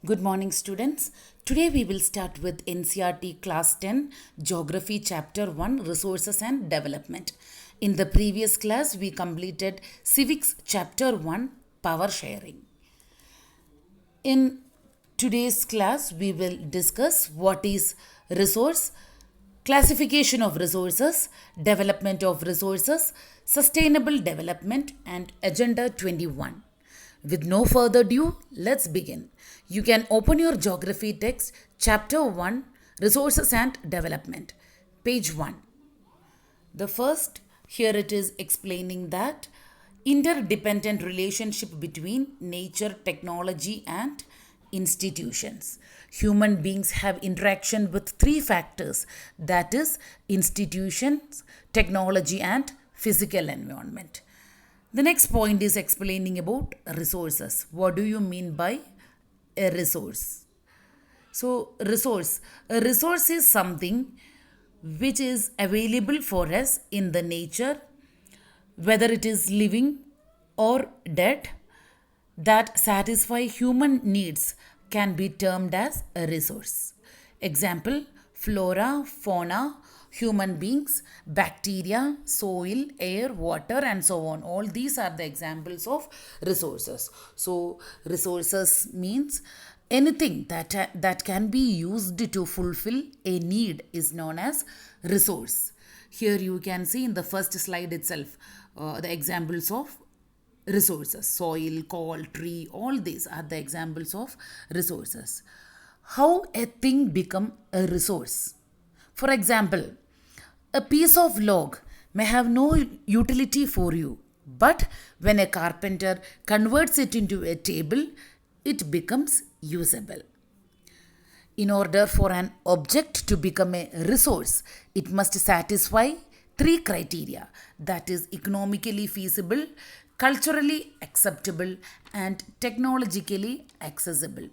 Good morning, students. Today we will start with NCRT Class 10 Geography Chapter 1 Resources and Development. In the previous class, we completed Civics Chapter 1 Power Sharing. In today's class, we will discuss what is resource, classification of resources, development of resources, sustainable development, and Agenda 21. With no further ado, let's begin. You can open your geography text, chapter 1, Resources and Development, page 1. The first, here it is explaining that interdependent relationship between nature, technology, and institutions. Human beings have interaction with three factors, that is, institutions, technology, and physical environment. The next point is explaining about resources. What do you mean by a resource? So, a resource is something which is available for us in the nature, whether it is living or dead, that satisfy human needs can be termed as a resource. Example, flora, fauna, human beings, bacteria, soil, air, water, and so on. All these are the examples of resources. So, resources means anything that can be used to fulfill a need is known as resource. Here you can see in the first slide itself the examples of resources: soil, coal, tree, all these are the examples of resources. How a thing become a resource? For example, a piece of log may have no utility for you, but when a carpenter converts it into a table, it becomes usable. In order for an object to become a resource, it must satisfy three criteria, that is, economically feasible, culturally acceptable, and technologically accessible.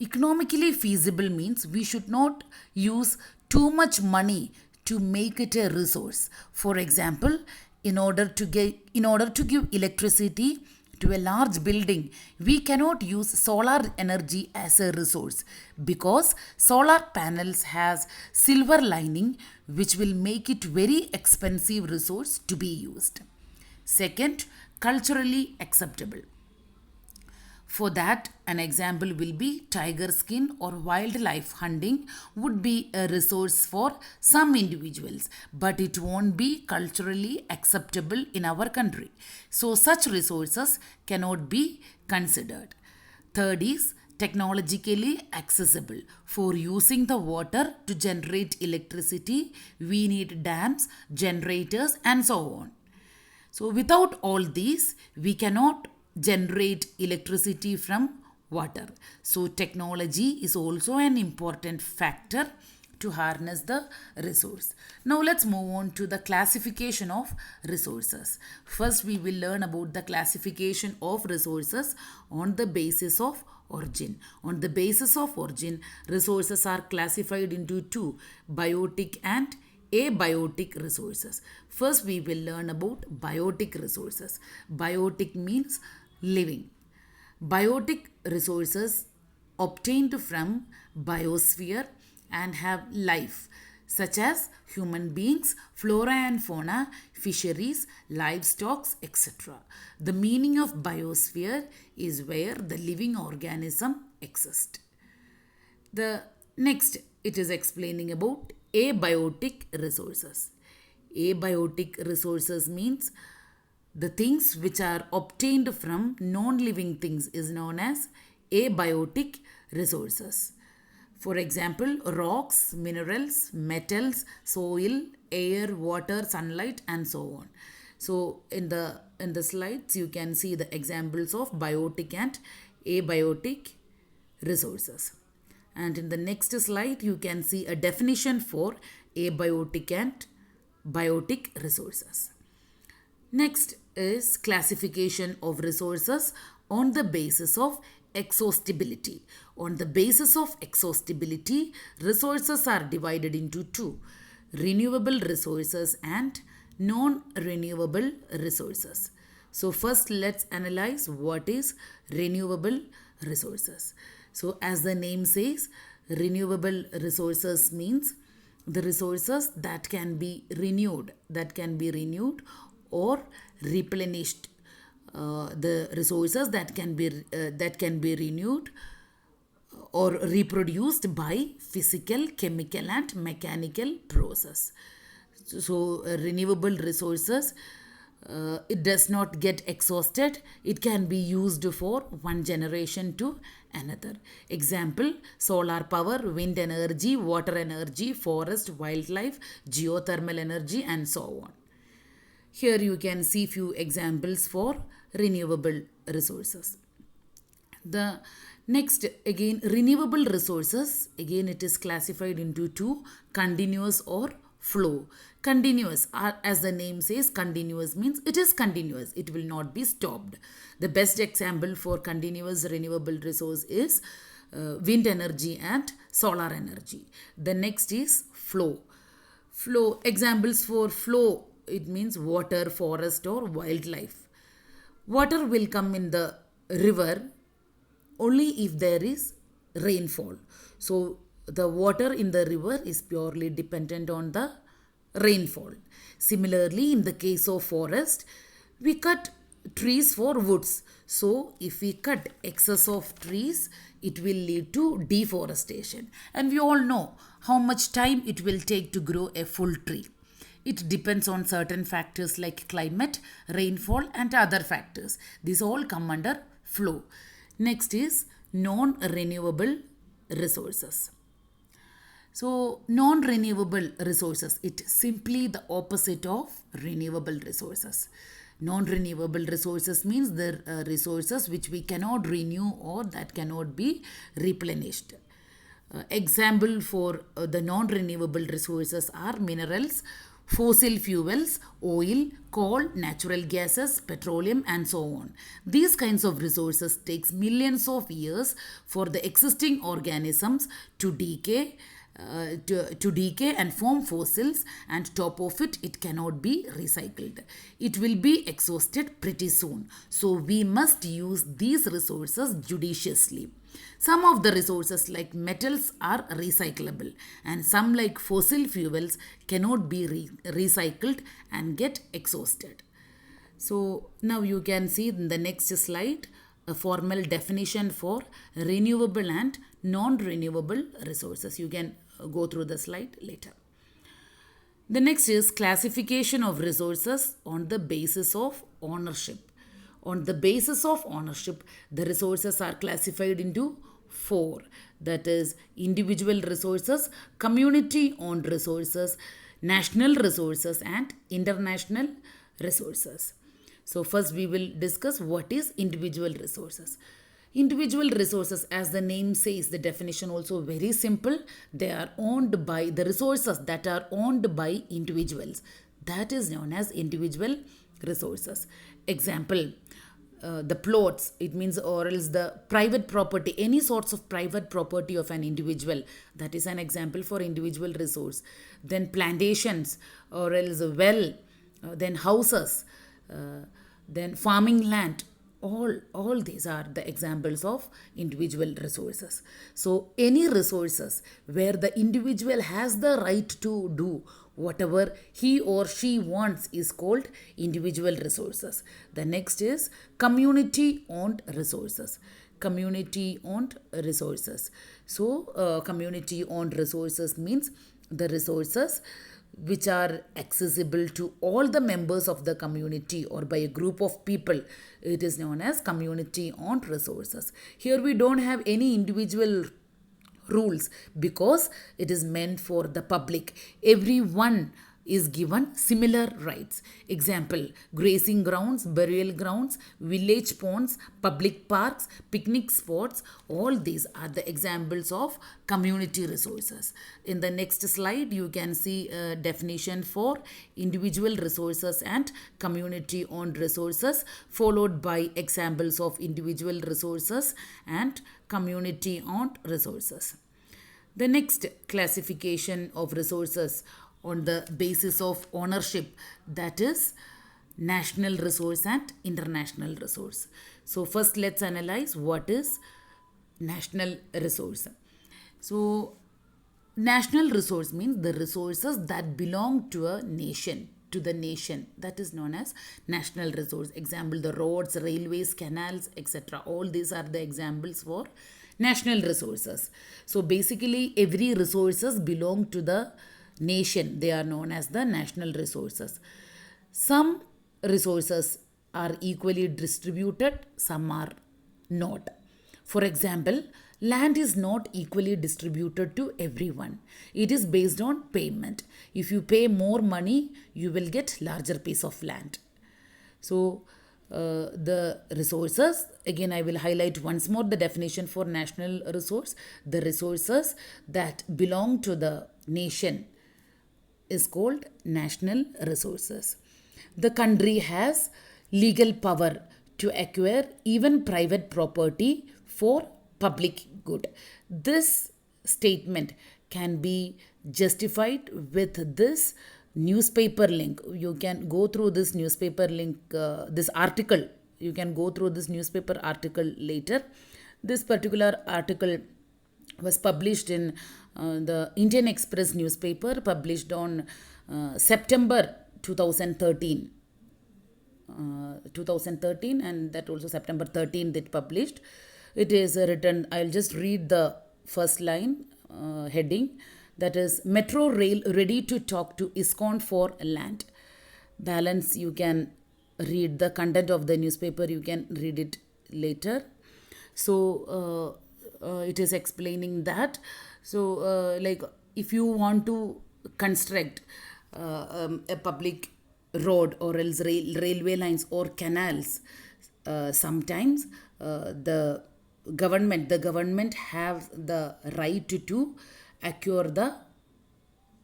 Economically feasible means we should not use too much money to make it a resource. For example, in order to give electricity to a large building, we cannot use solar energy as a resource because solar panels has silver lining, which will make it very expensive resource to be used. Second, culturally acceptable. For that, an example will be tiger skin or wildlife hunting would be a resource for some individuals, but it won't be culturally acceptable in our country. So, such resources cannot be considered. Third is technologically accessible. For using the water to generate electricity, we need dams, generators, and so on. So, without all these, we cannot generate electricity from water. So, technology is also an important factor to harness the resource. Now, let's move on to the classification of resources. First, we will learn about the classification of resources on the basis of origin. On the basis of origin, resources are classified into two: biotic and abiotic resources. First, we will learn about biotic resources. Biotic means living. Biotic resources obtained from biosphere and have life, such as human beings, flora and fauna, fisheries, livestock, etc. The meaning of biosphere is where the living organism exists. The next, it is explaining about abiotic resources. Abiotic resources means the things which are obtained from non-living things is known as abiotic resources. For example, rocks, minerals, metals, soil, air, water, sunlight, and so on. So in the slides you can see the examples of biotic and abiotic resources. And in the next slide, you can see a definition for abiotic and biotic resources. Next is classification of resources on the basis of exhaustibility. On the basis of exhaustibility, resources are divided into two: renewable resources and non renewable resources. So, first let's analyze what is renewable resources. So, as the name says, renewable resources means the resources that can be renewed or replenished. The resources that can be renewed or reproduced by physical, chemical, and mechanical process. So, renewable resources, it does not get exhausted. It can be used for one generation to another. Example: solar power, wind energy, water energy, forest, wildlife, geothermal energy, and so on. Here you can see few examples for renewable resources. The next, again, renewable resources, again it is classified into two: continuous or flow. Continuous, as the name says, continuous means it is continuous, it will not be stopped. The best example for continuous renewable resource is wind energy and solar energy. The next is flow. Flow, examples for flow, it means water, forest, or wildlife. Water will come in the river only if there is rainfall. So the water in the river is purely dependent on the rainfall. Similarly, in the case of forest, we cut trees for woods. So if we cut excess of trees, it will lead to deforestation. And we all know how much time it will take to grow a full tree. It depends on certain factors like climate, rainfall, and other factors. These all come under flow. Next is non-renewable resources. So, non-renewable resources, it is simply the opposite of renewable resources. Non-renewable resources means the resources which we cannot renew or that cannot be replenished. Example for the non-renewable resources are minerals, fossil fuels, oil, coal, natural gases, petroleum, and so on. These kinds of resources takes millions of years for the existing organisms to decay, to decay and form fossils, and top of it cannot be recycled. It will be exhausted pretty soon. So we must use these resources judiciously. Some of the resources like metals are recyclable, and some like fossil fuels cannot be recycled and get exhausted. So now you can see in the next slide a formal definition for renewable and non-renewable resources. You can go through the slide later. The next is classification of resources on the basis of ownership. On the basis of ownership, the resources are classified into four. That is individual resources, community owned resources, national resources, and international resources. So first we will discuss what is individual resources. Individual resources, as the name says, the definition also very simple. They are owned by the resources that are owned by individuals. That is known as individual resources. Example, the plots, it means, or else the private property, any sorts of private property of an individual, that is an example for individual resource. Then plantations, or else a well, then houses, then farming land. All these are the examples of individual resources. So any resources where the individual has the right to do whatever he or she wants is called individual resources. The next is community owned resources. Community owned resources. So community owned resources means the resources which are accessible to all the members of the community or by a group of people. It is known as community owned resources. Here we don't have any individual rules because it is meant for the public. Everyone is given similar rights. Example, grazing grounds, burial grounds, village ponds, public parks, picnic spots, all these are the examples of community resources. In the next slide, you can see a definition for individual resources and community owned resources, followed by examples of individual resources and community owned resources. The next classification of resources on the basis of ownership, that is national resource and international resource. So first let's analyze what is national resource. So, national resource means the resources that belong to a nation, to the nation. That is known as national resource. Example, the roads, railways, canals, etc. All these are the examples for national resources. So basically, every resources belong to the nation. They are known as the national resources. Some resources are equally distributed, some are not. For example, land is not equally distributed to everyone. It is based on payment. If you pay more money, you will get larger piece of land. So, the resources, again, I will highlight once more the definition for national resource. The resources that belong to the nation is called national resources. The country has legal power to acquire even private property for public good. This statement can be justified with this newspaper link. You can go through this newspaper link, this article. You can go through this newspaper article later. This particular article was published in the Indian Express newspaper, published on September 2013. 2013, and that also September 13th it published. It is written, I'll just read the first line, heading, that is Metro Rail ready to talk to ISKCON for land. Balance, you can read the content of the newspaper, you can read it later. So it is explaining that. So like if you want to construct a public road or else railway lines or canals, sometimes the government have the right to acquire the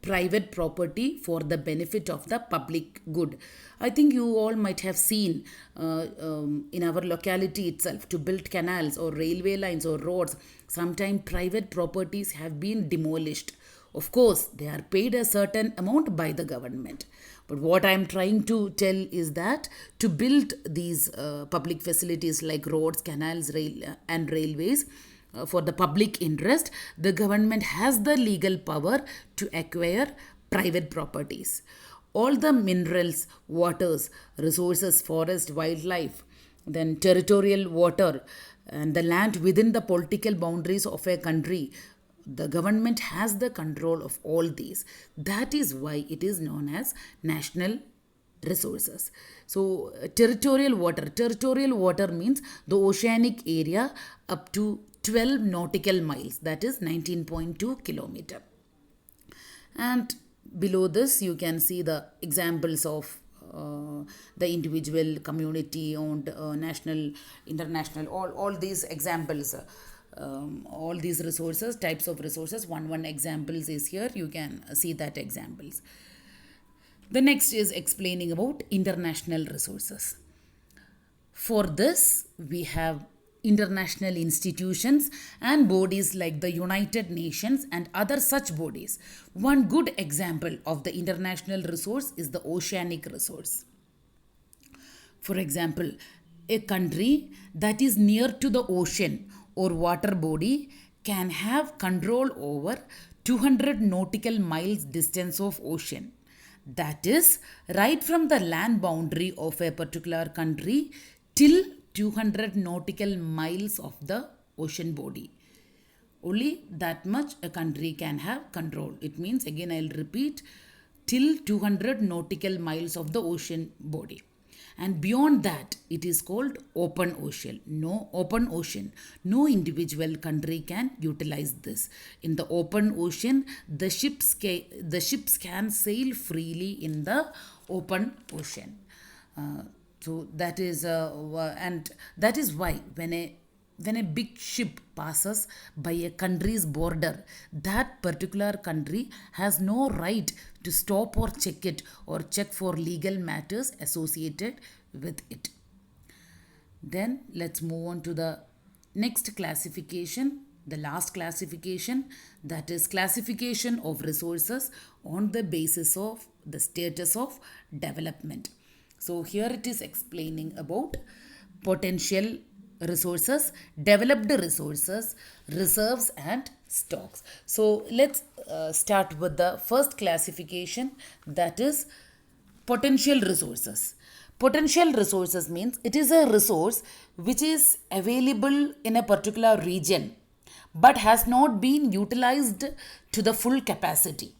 private property for the benefit of the public good. I think you all might have seen in our locality itself, to build canals or railway lines or roads, sometimes private properties have been demolished. Of course, they are paid a certain amount by the government. But what I am trying to tell is that to build these public facilities like roads, canals, and railways, for the public interest, the government has the legal power to acquire private properties. All the minerals, waters, resources, forest, wildlife, then territorial water, and the land within the political boundaries of a country, the government has the control of all these. That is why it is known as national resources. So, territorial water means the oceanic area up to 12 nautical miles, that is 19.2 kilometer. And below this, you can see the examples of the individual, community owned, national, international, all these examples. All these resources, types of resources, one examples is here. You can see that examples. The next is explaining about international resources. For this, we have international institutions and bodies like the United Nations and other such bodies. One good example of the international resource is the oceanic resource. For example, a country that is near to the ocean or water body can have control over 200 nautical miles distance of ocean. That is, right from the land boundary of a particular country till 200 nautical miles of the ocean body. Only that much a country can have control. It means, again I'll repeat, till 200 nautical miles of the ocean body. And beyond that, it is called open ocean. No individual country can utilize this. In the open ocean, the ships can sail freely in the open ocean. So that is and that is why when a big ship passes by a country's border, that particular country has no right to stop or check it or check for legal matters associated with it. Then let's move on to the next classification, the last classification, that is classification of resources on the basis of the status of development. So here it is explaining about potential resources, developed resources, reserves, and stocks. So let's start with the first classification, that is potential resources. Potential resources means it is a resource which is available in a particular region but has not been utilized to the full capacity.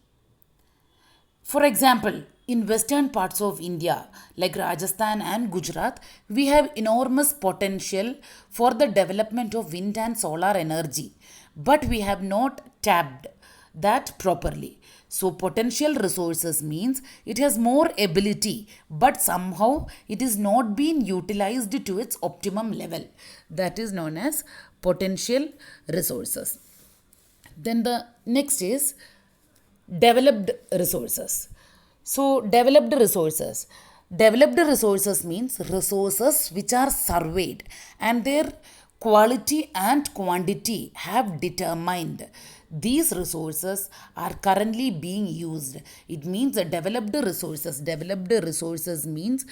For example, in western parts of India, like Rajasthan and Gujarat, we have enormous potential for the development of wind and solar energy, but we have not tapped that properly. So, potential resources means it has more ability, but somehow it is not being utilized to its optimum level. That is known as potential resources. Then the next is developed resources. So, developed resources means resources which are surveyed and their quality and quantity have determined. These resources are currently being used. It means the developed resources means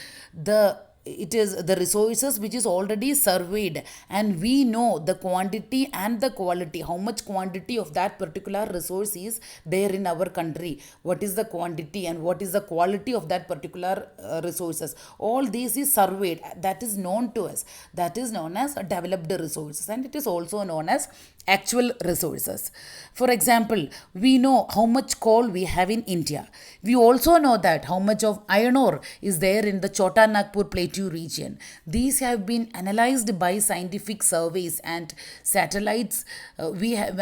it is the resources which is already surveyed, and we know the quantity and the quality, how much quantity of that particular resource is there in our country, what is the quantity and what is the quality of that particular resources. All this is surveyed, that is known to us, that is known as developed resources, and it is also known as actual resources. For example, we know how much coal we have in India. We also know that how much of iron ore is there in the Chota Nagpur Plateau region. These have been analyzed by scientific surveys and satellites. We have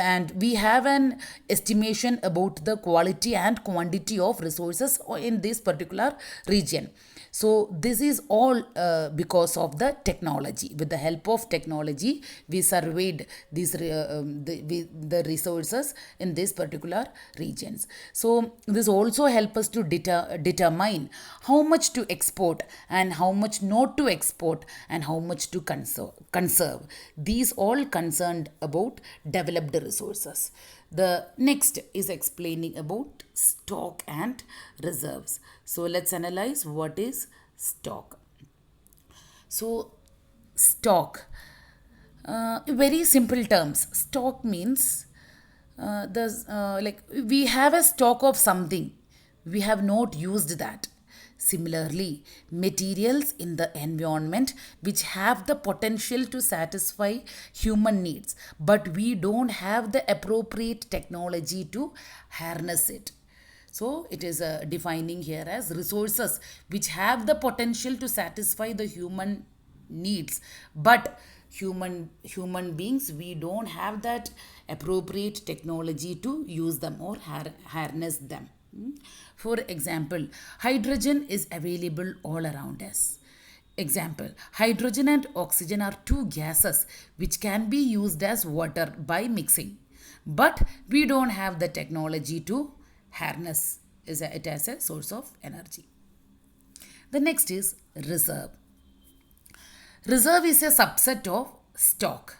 an estimation about the quality and quantity of resources in this particular region. So this is all because of the technology. With the help of technology, we surveyed the resources in these particular regions. So this also helps us to determine how much to export and how much not to export and how much to conserve. These all concerned about developed resources. The next is explaining about stock and reserves. So let's analyze what is stock. So stock, very simple terms. Stock means like we have a stock of something, we have not used that. Similarly, materials in the environment which have the potential to satisfy human needs, but we don't have the appropriate technology to harness it. So it is defining here as resources which have the potential to satisfy the human needs, but human beings, we don't have that appropriate technology to use them or harness them. For example, hydrogen is available all around us. Example, hydrogen and oxygen are two gases which can be used as water by mixing, but we don't have the technology to harness it as a source of energy. The next is reserve. Reserve is a subset of stock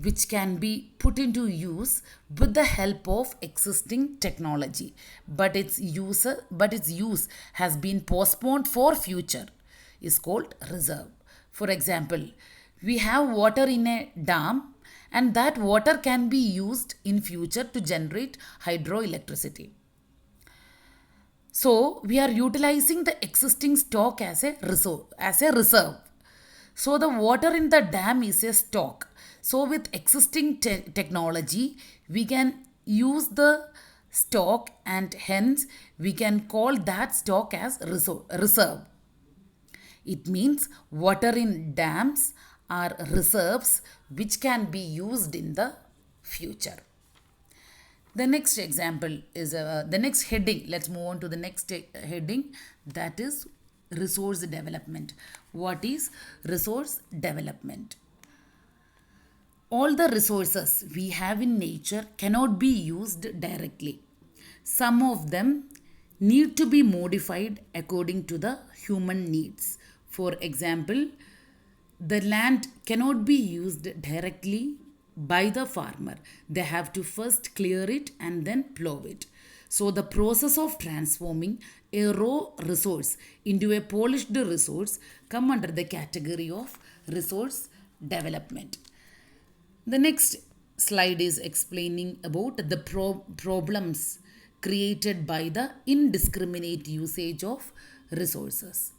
which can be put into use with the help of existing technology, but its use has been postponed for future, is called reserve. For example, we have water in a dam and that water can be used in future to generate hydroelectricity. So we are utilizing the existing stock as a reserve. So the water in the dam is a stock. So with existing technology, we can use the stock and hence we can call that stock as reserve. It means water in dams are reserves which can be used in the future. The next example is the next heading. Let's move on to the next heading, that is resource development. What is resource development? All the resources we have in nature cannot be used directly. Some of them need to be modified according to the human needs. For example, the land cannot be used directly by the farmer. They have to first clear it and then plow it. So the process of transforming a raw resource into a polished resource come under the category of resource development. The next slide is explaining about the problems created by the indiscriminate usage of resources.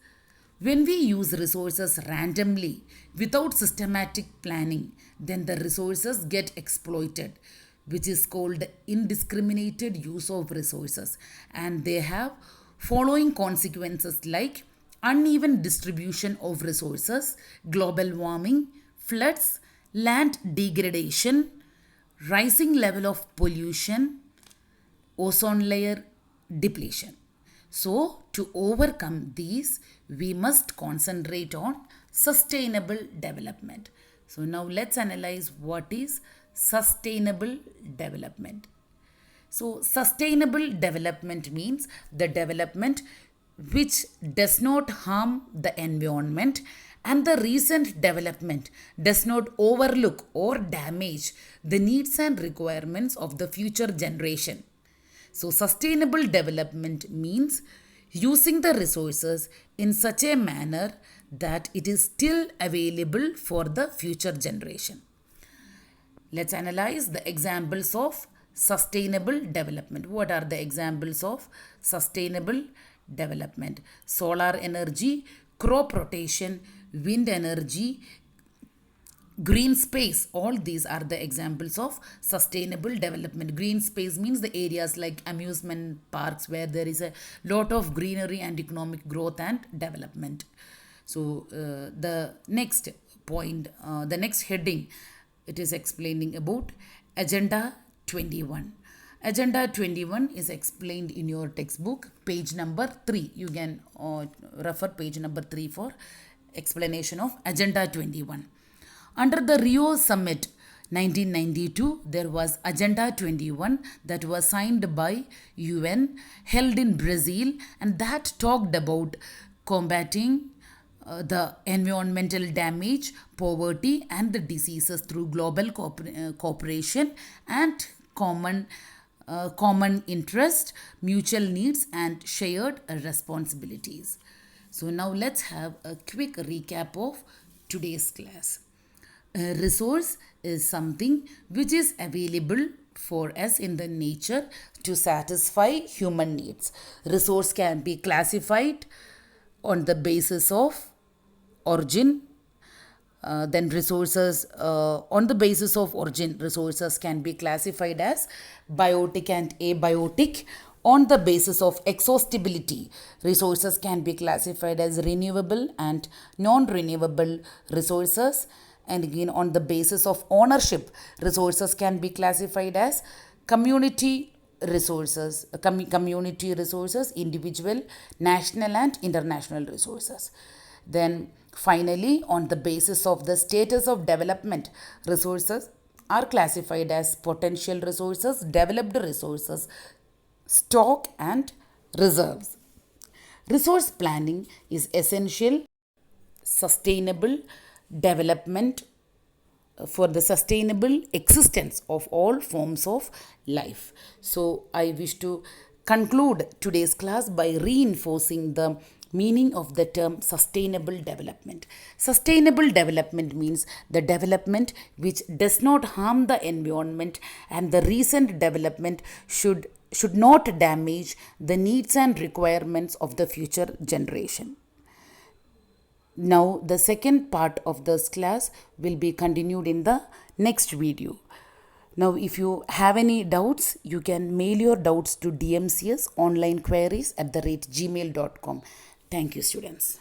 When we use resources randomly without systematic planning, then the resources get exploited, which is called indiscriminated use of resources, and they have following consequences like uneven distribution of resources, global warming, floods, land degradation, rising level of pollution, ozone layer depletion. So, to overcome these, we must concentrate on sustainable development. So, now let's analyze what is sustainable development. So, sustainable development means the development which does not harm the environment, and the recent development does not overlook or damage the needs and requirements of the future generation. So, sustainable development means using the resources in such a manner that it is still available for the future generation. Let's analyze the examples of sustainable development. What are the examples of sustainable development? Solar energy, crop rotation, wind energy, green space. All these are the examples of sustainable development. Green space means the areas like amusement parks where there is a lot of greenery and economic growth and development. So the next point, the next heading, it is explaining about Agenda 21. Agenda 21 is explained in your textbook, page number 3. You can refer page number 3 for explanation of Agenda 21. Under the Rio Summit 1992, there was Agenda 21 that was signed by UN, held in Brazil, and that talked about combating the environmental damage, poverty, and the diseases through global cooperation and common interest, mutual needs, and shared responsibilities. So now let's have a quick recap of today's class. A resource is something which is available for us in the nature to satisfy human needs. Resource can be classified on the basis of origin. Then resources on the basis of origin, resources can be classified as biotic and abiotic. On the basis of exhaustibility, resources can be classified as renewable and non-renewable resources. And again, on the basis of ownership, resources can be classified as community resources, individual, national, and international resources. Then finally, on the basis of the status of development, resources are classified as potential resources, developed resources, stock, and reserves. Resource planning is essential sustainable development for the sustainable existence of all forms of life. So I wish to conclude today's class by reinforcing the meaning of the term sustainable development. Sustainable development means the development which does not harm the environment, and the recent development should not damage the needs and requirements of the future generation. Now, the second part of this class will be continued in the next video. Now, if you have any doubts, you can mail your doubts to dmcsonlinequeries@gmail.com. Thank you, students.